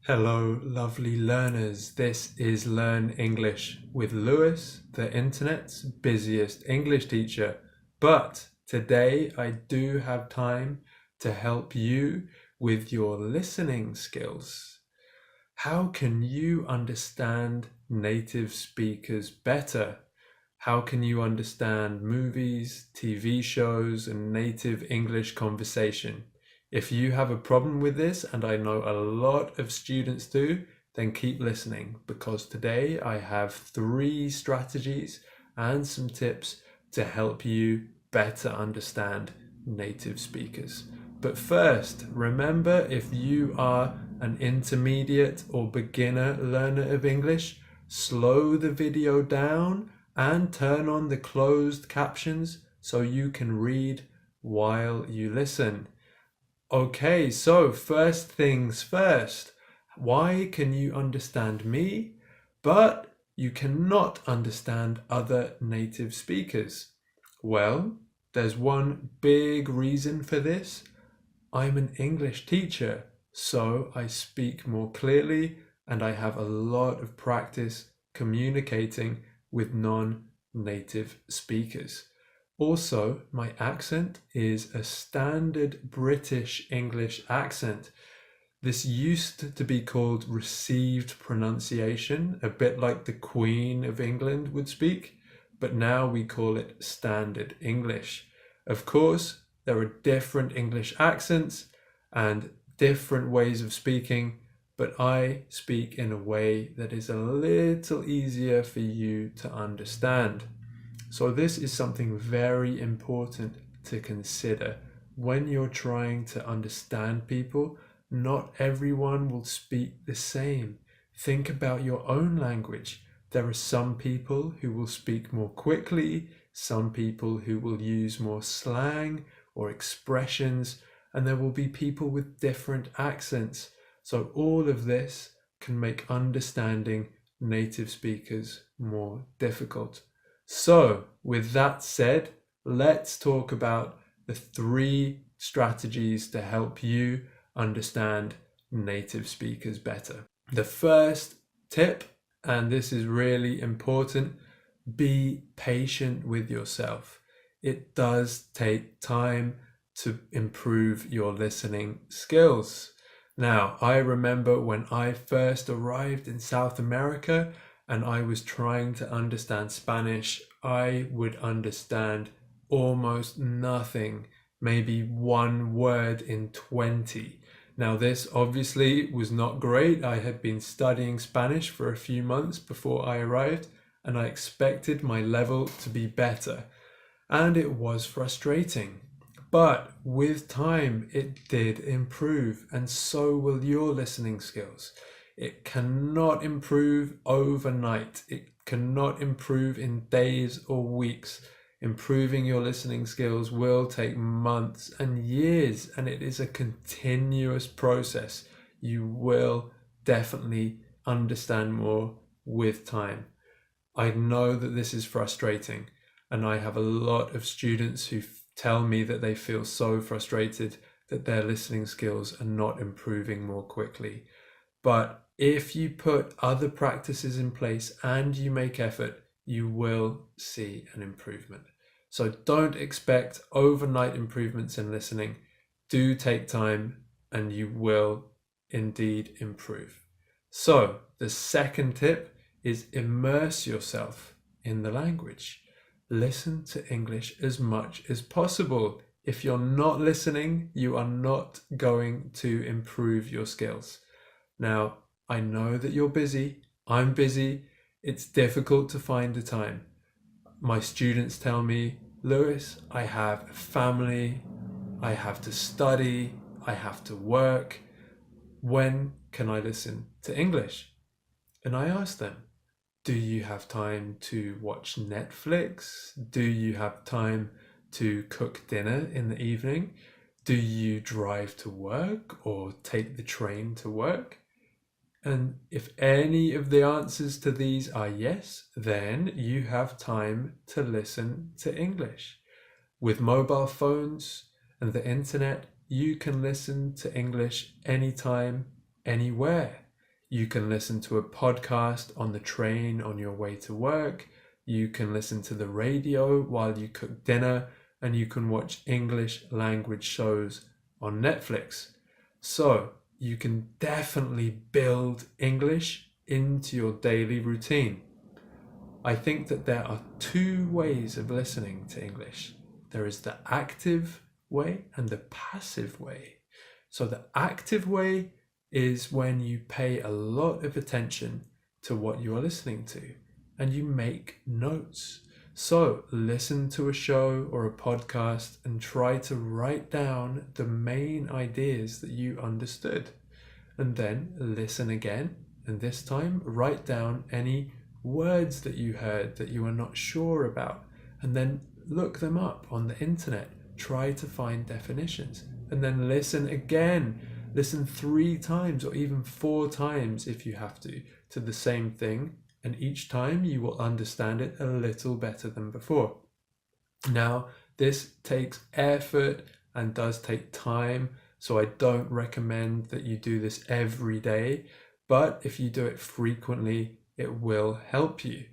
Hello, lovely learners. This is Learn English with Lewis, the internet's busiest English teacher. But today I do have time to help you with your listening skills. How can you understand native speakers better? How can you understand movies, TV shows, and native English conversation? If you have a problem with this, and I know a lot of students do, then keep listening because today I have 3 strategies and some tips to help you better understand native speakers. But first, remember, if you are an intermediate or beginner learner of English, slow the video down and turn on the closed captions so you can read while you listen. Okay, so first things first, why can you understand me, but you cannot understand other native speakers? Well, there's one big reason for this. I'm an English teacher, so I speak more clearly and I have a lot of practice communicating with non-native speakers. Also, my accent is a standard British English accent. This used to be called received pronunciation, a bit like the Queen of England would speak, but now we call it standard English. Of course, there are different English accents and different ways of speaking, but I speak in a way that is a little easier for you to understand. So this is something very important to consider. When you're trying to understand people, not everyone will speak the same. Think about your own language. There are some people who will speak more quickly, some people who will use more slang or expressions, and there will be people with different accents. So all of this can make understanding native speakers more difficult. So, with that said, let's talk about the 3 strategies to help you understand native speakers better. The first tip, and this is really important, be patient with yourself. It does take time to improve your listening skills. Now, I remember when I first arrived in South America, and I was trying to understand Spanish, I would understand almost nothing, maybe 1 word in 20. Now this obviously was not great. I had been studying Spanish for a few months before I arrived, and I expected my level to be better. And it was frustrating. But with time, it did improve, and so will your listening skills. It cannot improve overnight. It cannot improve in days or weeks. Improving your listening skills will take months and years, and it is a continuous process. You will definitely understand more with time. I know that this is frustrating, and I have a lot of students who tell me that they feel so frustrated that their listening skills are not improving more quickly. But if you put other practices in place and you make effort, you will see an improvement. So don't expect overnight improvements in listening. Do take time and you will indeed improve. So the second tip is immerse yourself in the language. Listen to English as much as possible. If you're not listening, you are not going to improve your skills. Now, I know that you're busy. I'm busy. It's difficult to find the time. My students tell me, Lewis, I have a family. I have to study. I have to work. When can I listen to English? And I ask them, do you have time to watch Netflix? Do you have time to cook dinner in the evening? Do you drive to work or take the train to work? And if any of the answers to these are yes, then you have time to listen to English. With mobile phones and the internet, you can listen to English anytime, anywhere. You can listen to a podcast on the train on your way to work. You can listen to the radio while you cook dinner, and you can watch English language shows on Netflix. So you can definitely build English into your daily routine. I think that there are two ways of listening to English. There is the active way and the passive way. So the active way is when you pay a lot of attention to what you are listening to and you make notes. So listen to a show or a podcast and try to write down the main ideas that you understood. And then listen again, and this time write down any words that you heard that you are not sure about, and then look them up on the internet. Try to find definitions, and then listen again. Listen 3 times or even 4 times if you have to the same thing, and each time you will understand it a little better than before. Now, this takes effort and does take time, so I don't recommend that you do this every day, but if you do it frequently, it will help you.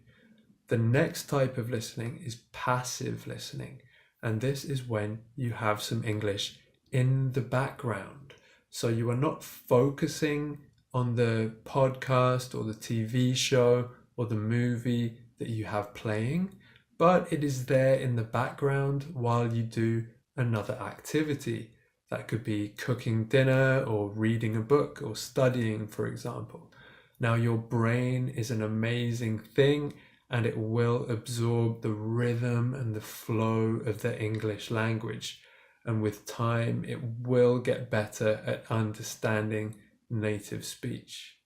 The next type of listening is passive listening, and this is when you have some English in the background. So you are not focusing on the podcast or the TV show or the movie that you have playing, but it is there in the background while you do another activity. That could be cooking dinner or reading a book or studying, for example. Now, your brain is an amazing thing, and it will absorb the rhythm and the flow of the English language. And with time, it will get better at understanding native speech.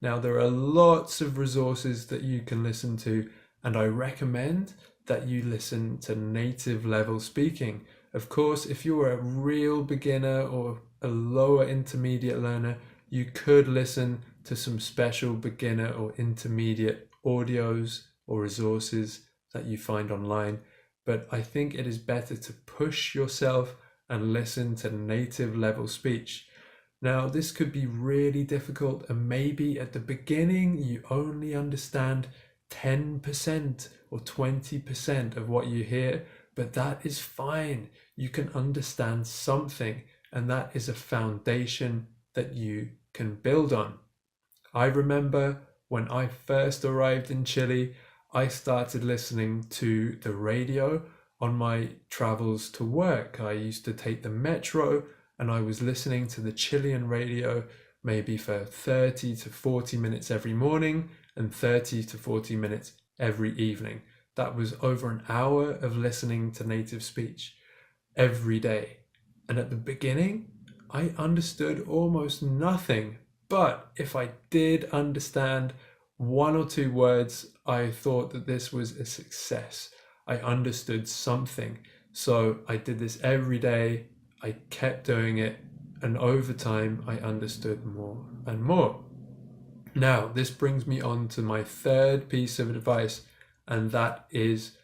Now, there are lots of resources that you can listen to, and I recommend that you listen to native level speaking. Of course, if you're a real beginner or a lower intermediate learner, you could listen to some special beginner or intermediate audios or resources that you find online. But I think it is better to push yourself and listen to native level speech. Now, this could be really difficult, and maybe at the beginning you only understand 10% or 20% of what you hear, but that is fine. You can understand something, and that is a foundation that you can build on. I remember when I first arrived in Chile, I started listening to the radio on my travels to work. I used to take the metro, and I was listening to the Chilean radio maybe for 30 to 40 minutes every morning and 30 to 40 minutes every evening. That was over an hour of listening to native speech every day. And at the beginning, I understood almost nothing. But if I did understand 1 or 2 words, I thought that this was a success. I understood something. So I did this every day. I kept doing it. And over time, I understood more and more. Now, this brings me on to my third piece of advice, and that is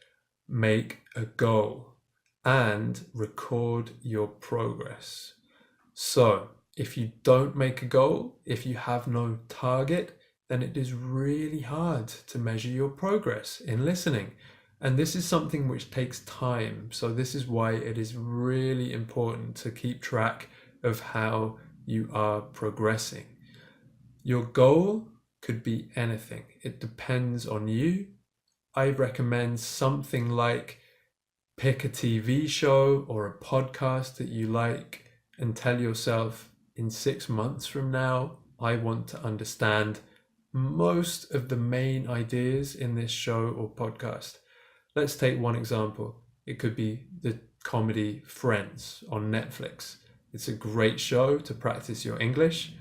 make a goal and record your progress. So if you don't make a goal, if you have no target, then it is really hard to measure your progress in listening. And this is something which takes time. So this is why it is really important to keep track of how you are progressing. Your goal could be anything. It depends on you. I recommend something like pick a TV show or a podcast that you like and tell yourself, in 6 months from now, I want to understand most of the main ideas in this show or podcast. Let's take one example. It could be the comedy Friends on Netflix. It's a great show to practice your English.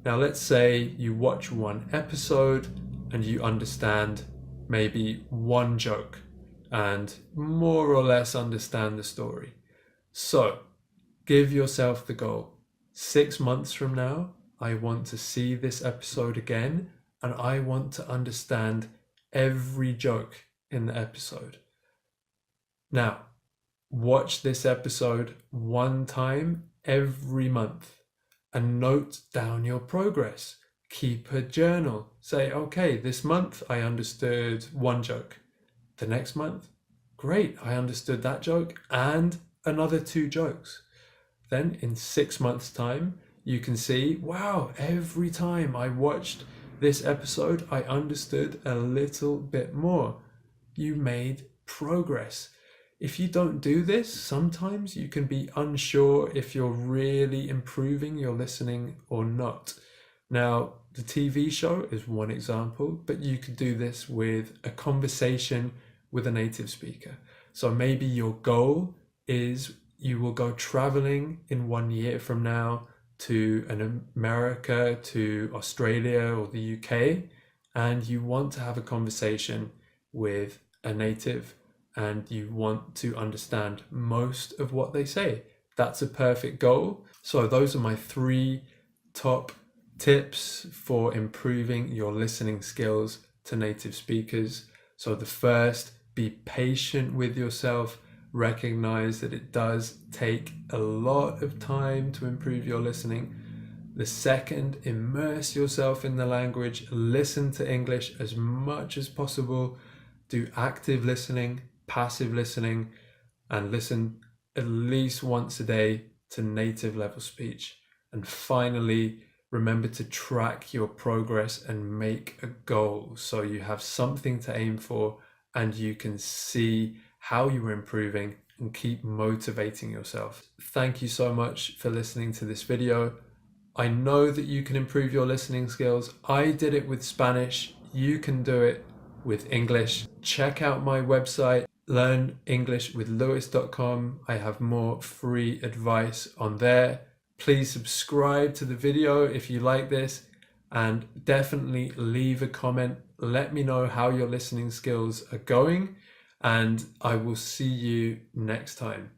Now, let's say you watch 1 episode and you understand maybe 1 joke and more or less understand the story. So give yourself the goal. 6 months from now, I want to see this episode again, and I want to understand every joke in the episode. Now, watch this episode 1 time every month and note down your progress. Keep a journal. Say, okay, this month I understood one joke. The next month, great, I understood that joke and another 2 jokes. Then in 6 months' time, you can see, wow, every time I watched this episode, I understood a little bit more. You made progress. If you don't do this, sometimes you can be unsure if you're really improving your listening or not. Now, the TV show is one example, but you could do this with a conversation with a native speaker. So maybe your goal is you will go traveling in 1 year from now to America, to Australia or the UK, and you want to have a conversation with a native and you want to understand most of what they say. That's a perfect goal. So those are my 3 top tips for improving your listening skills to native speakers. So the first, be patient with yourself. Recognize that it does take a lot of time to improve your listening. The second, immerse yourself in the language. Listen to English as much as possible. Do active listening, passive listening, and listen at least once a day to native level speech. And finally, remember to track your progress and make a goal so you have something to aim for and you can see how you are improving and keep motivating yourself. Thank you so much for listening to this video. I know that you can improve your listening skills. I did it with Spanish. You can do it with English. Check out my website, learnenglishwithlewis.com. I have more free advice on there. Please subscribe to the video if you like this, and definitely leave a comment. Let me know how your listening skills are going, and I will see you next time.